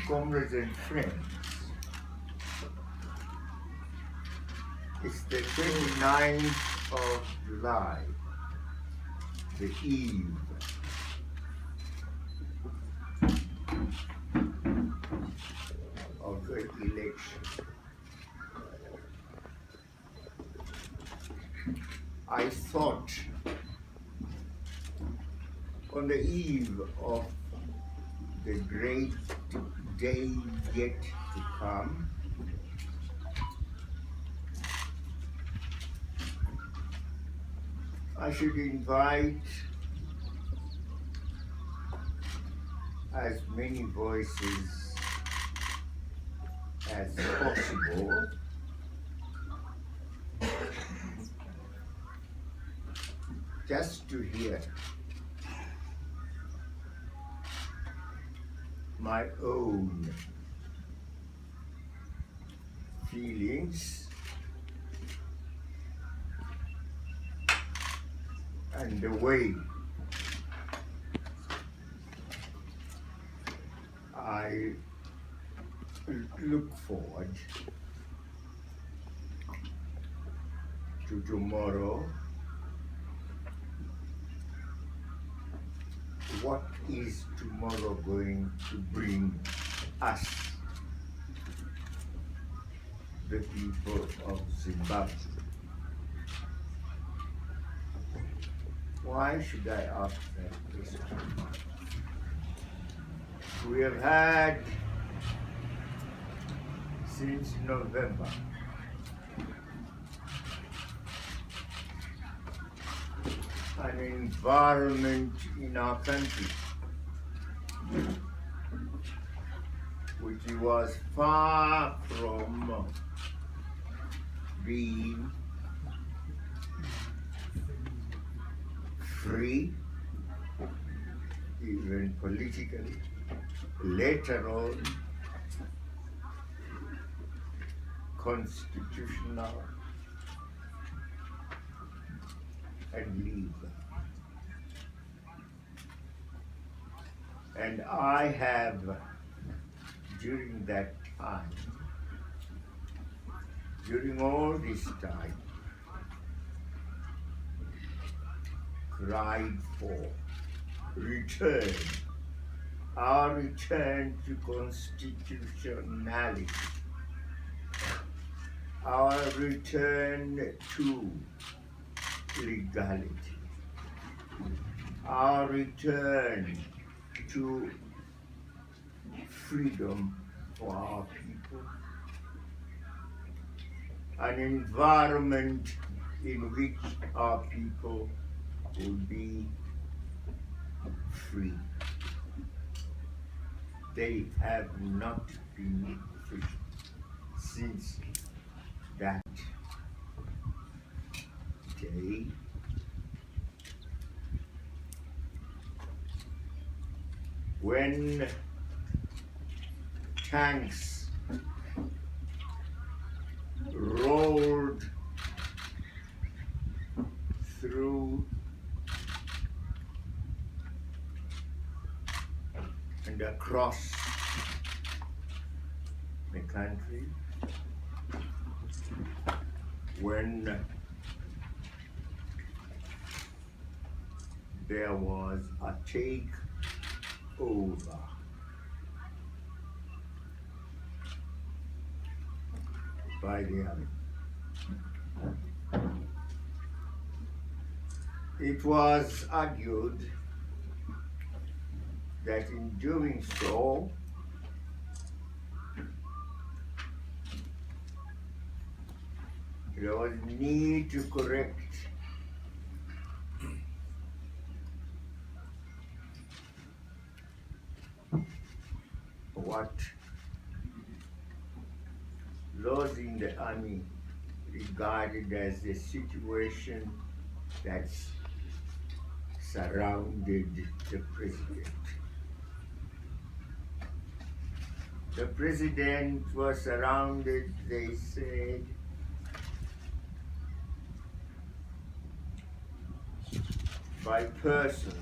Comrades and friends, it's the 29th of July, the eve of the election. I thought on the eve of the great day yet to come, I should invite as many voices as possible just to hear my own feelings and the way I look forward to tomorrow. What is tomorrow going to bring us, the people of Zimbabwe? Why should I ask that question? We have had, since November, an environment in our country which was far from being free, even politically, let alone constitutional and legal. And I have, during that time, during all this time, cried for return, our return to constitutionality, our return to legality, our return to freedom for our people, an environment in which our people will be free. They have not been free since that day. When tanks rolled through and across the country, when there was a takeover by the army. It was argued that in doing so, there was need to correct what those in the army regarded as the situation that surrounded the president. The president was surrounded, they said, by persons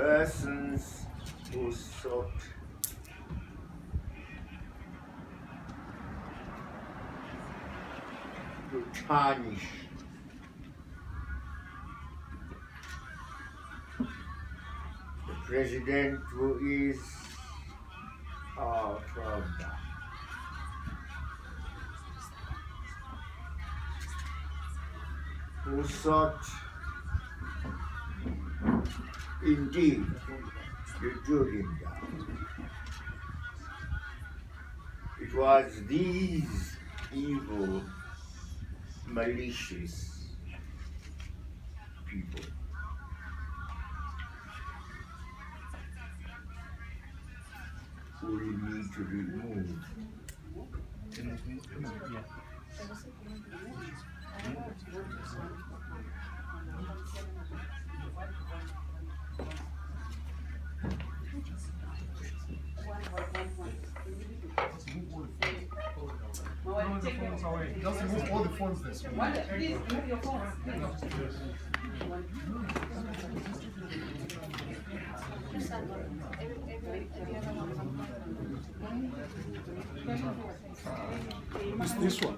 persons who sought to tarnish the president who is our founder. Who sought indeed to do him down. It was these evil, malicious people who we need to remove. Move the phones away. Just move all the phones this way. Please move your phones. It's this one.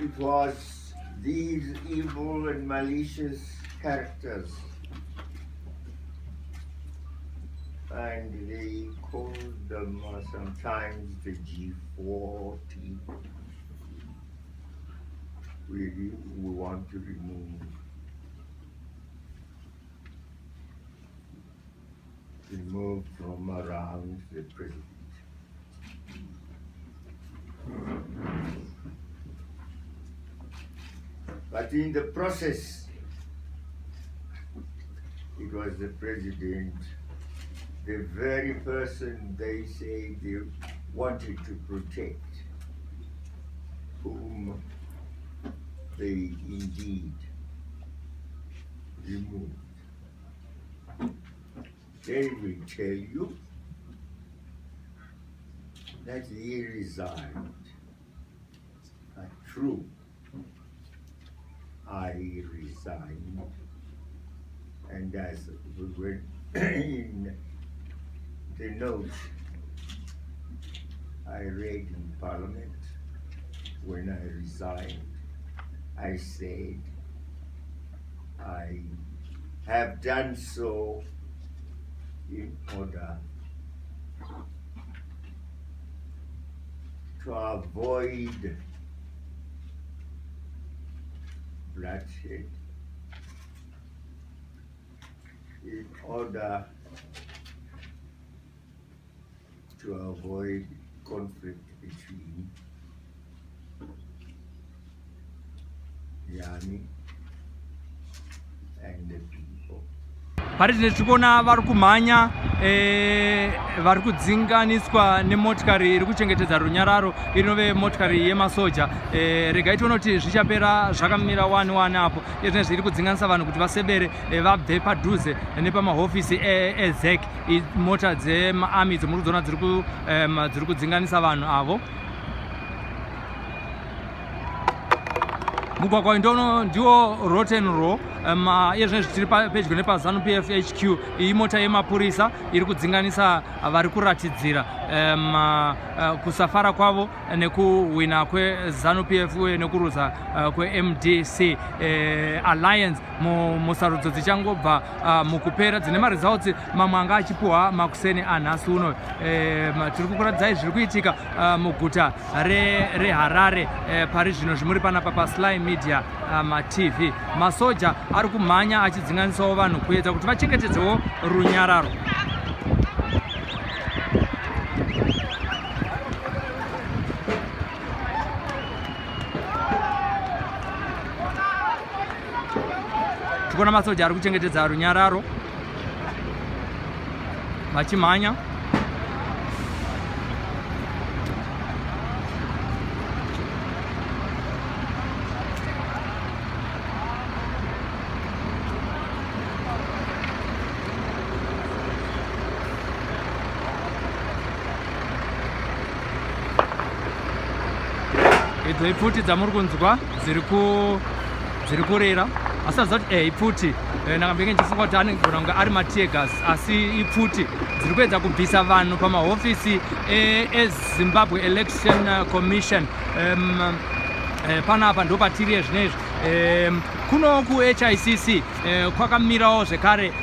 It was these evil and malicious characters, and they called them sometimes the G40. We want to remove from around the president. But in the process, it was the president, the very person they say they wanted to protect, whom they indeed removed. They will tell you that he resigned. But true, I resigned, and as we were in the note I read in Parliament when I resigned, I said I have done so in order to avoid bloodshed, in order to avoid conflict between the army and the people. Parizine tikona vari kumhanya vari kudzinganiswa nemotikari iri kuchengetedza runyararo inove motikari yemasoja. Regai tione kuti zvichapera zvakamira 1-1 apo izvine zviri kudzinganisa vanhu kuti vasebere vabve padhuze nepamahofisi ezek. Mota dzemaarmy dzomuri kudziona dziri kudzinganisa vanhu avo. Mugwagwa ndiwo Rotten Row. Izvine zvitiri pedyo nepaZanu PF HQ. Iyi mota yemapurisa iri kudzinganisa vari kuratidzira kusafara kwavo nekuwina kweZanu PF uye nekuruza kweMDC Alliance musarudzo dzichangobva mukupera dzine maresults mamwe anga achipuhwa makuseni anhasi uno. Tiri kukuradzai zviri kuitika muguta reHarare pari zvino zvimuri panapa paSly Media TV. Masoja ari kumhanya achidzinganisawo vanhu kuedza kuti vachengetedzewo runyararo. Tikona masoja ari kuchengetedza runyararo vachimhanya. ipfuti dzamuri kunzwa dziri kurera asaziva kuti ipfuti ndakambenge ndichifunga kuti anogona kunge ari mategas asi ipfuti dziri kuedza kubvisa vanhu pamahofisi ezimbabwe election commission panapa ndo patiri ezvinezvi kuno kuHICC kwakamirawo zvekare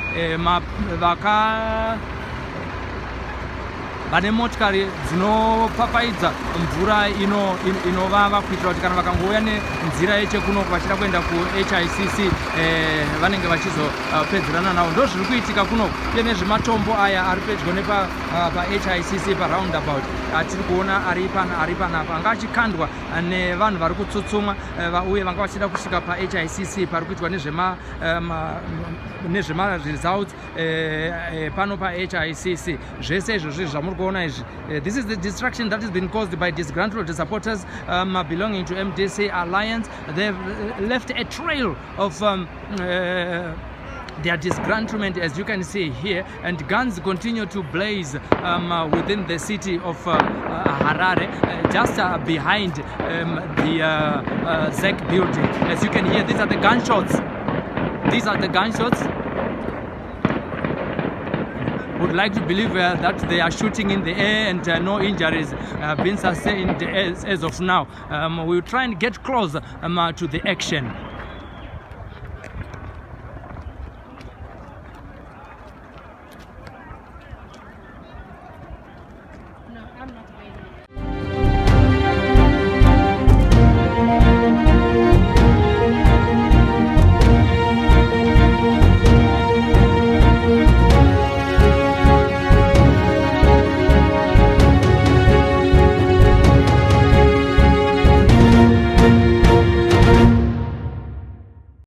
vane motikari dzinopfapfaidza mvura inovava kuitira kuti kana vakangouya nenzira yechekuno vachida kuenda kuHICC vanenge vachizopedzerana navo. Ndo zviri kuitika kuno uye nezvematombo aya ari pedyo nepaHICC paroundabout tiri kuona ari panapa anga achikandwa nevanhu vari kutsutsumwa uye vanga vachida kusvika paHICC pari kuitwa nezvemaresults pano paHICC. Zvese izvozvi zvamuri kuona izvi, this is the distraction that has been caused by disgruntled supporters belonging to MDC Alliance. They've left a trail of their disgruntlement, as you can see here, and guns continue to blaze within the city of Harare, just behind the ZEC building. As you can hear, these are the gunshots. Would like to believe that they are shooting in the air and no injuries have been sustained as of now. We'll try and get closer to the action.